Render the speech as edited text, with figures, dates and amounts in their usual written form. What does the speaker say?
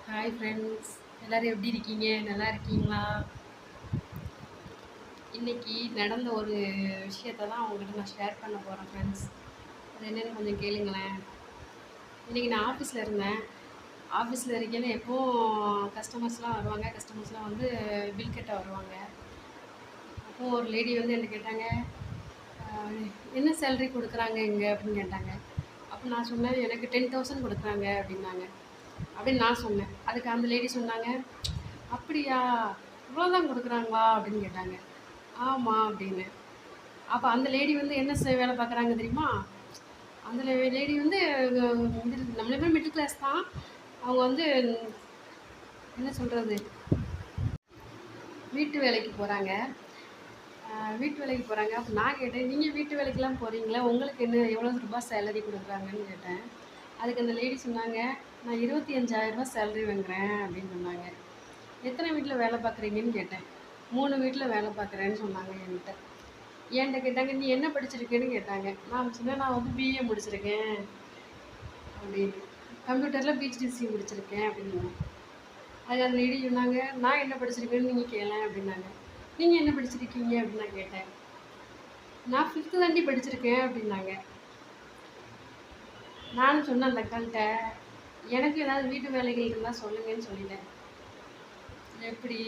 Hi friends, எல்லோரும் எப்படி இருக்கீங்க? நல்லா இருக்கீங்களா? இன்றைக்கி நடந்த ஒரு விஷயத்த தான் உங்கள்கிட்ட நான் ஷேர் பண்ண போகிறேன் ஃப்ரெண்ட்ஸ். அது என்னென்னு கொஞ்சம் கேளுங்களேன். இன்றைக்கி நான் ஆஃபீஸில் இருந்தேன். ஆஃபீஸில் இருக்கையில் எப்போவும் கஸ்டமர்ஸ்லாம் வருவாங்க. கஸ்டமர்ஸ்லாம் வந்து பில் கட்ட வருவாங்க. அப்போது ஒரு லேடி வந்து என்ன கேட்டாங்க, என்ன சேலரி கொடுக்குறாங்க இங்கே அப்படின்னு கேட்டாங்க. அப்போ நான் சொன்னேன், எனக்கு 10,000 கொடுக்குறாங்க அப்படின்னாங்க. அப்படின்னு நான் சொன்னேன். அதுக்கு அந்த லேடி சொன்னாங்க, அப்படியா, இவ்வளோதான் கொடுக்குறாங்களா அப்படின்னு கேட்டாங்க. ஆமாம் அப்படின்னு. அப்போ அந்த லேடி வந்து என்ன வேலை பார்க்குறாங்க தெரியுமா? அந்த லேடி வந்து நம்மளே பேர் மிடில் கிளாஸ் தான். அவங்க வந்து என்ன சொல்கிறது, வீட்டு வேலைக்கு போகிறாங்க. வீட்டு வேலைக்கு போகிறாங்க. அப்போ நான் கேட்டேன், நீங்கள் வீட்டு வேலைக்கெலாம் போகிறீங்களா, உங்களுக்கு என்ன எவ்வளோ ரூபாய் சேலரி கொடுக்குறாங்கன்னு கேட்டேன். அதுக்கு அந்த லேடி சொன்னாங்க, நான் 25,000 சேலரி வாங்குறேன் அப்படின்னு சொன்னாங்க. எத்தனை வீட்டில் வேலை பார்க்குறீங்கன்னு கேட்டேன். 3 வீட்டில் வேலை பார்க்குறேன்னு சொன்னாங்க என்கிட்ட. என்கிட்ட கேட்டாங்க, நீ என்ன படிச்சிருக்கேன்னு கேட்டாங்க. நான் சொன்னேன், நான் வந்து பிஏ முடிச்சிருக்கேன் அப்படின்னு, கம்ப்யூட்டரில் பிஹெச்டிசி முடிச்சிருக்கேன் அப்படின்னு. அது அந்த லேடி சொன்னாங்க, நான் என்ன படிச்சிருக்கேன்னு நீங்கள் கேளேன் அப்படின்னாங்க. நீங்கள் என்ன படிச்சிருக்கீங்க அப்படின்னு நான் கேட்டேன். நான் 5th தாண்டி படிச்சிருக்கேன் அப்படின்னாங்க. நான் சொன்னேன் அந்த அக்காள்கிட்ட, எனக்கு ஏதாவது வீட்டு வேலைகள் இருந்தால் சொல்லுங்கன்னு சொல்லிட்டேன். எப்படி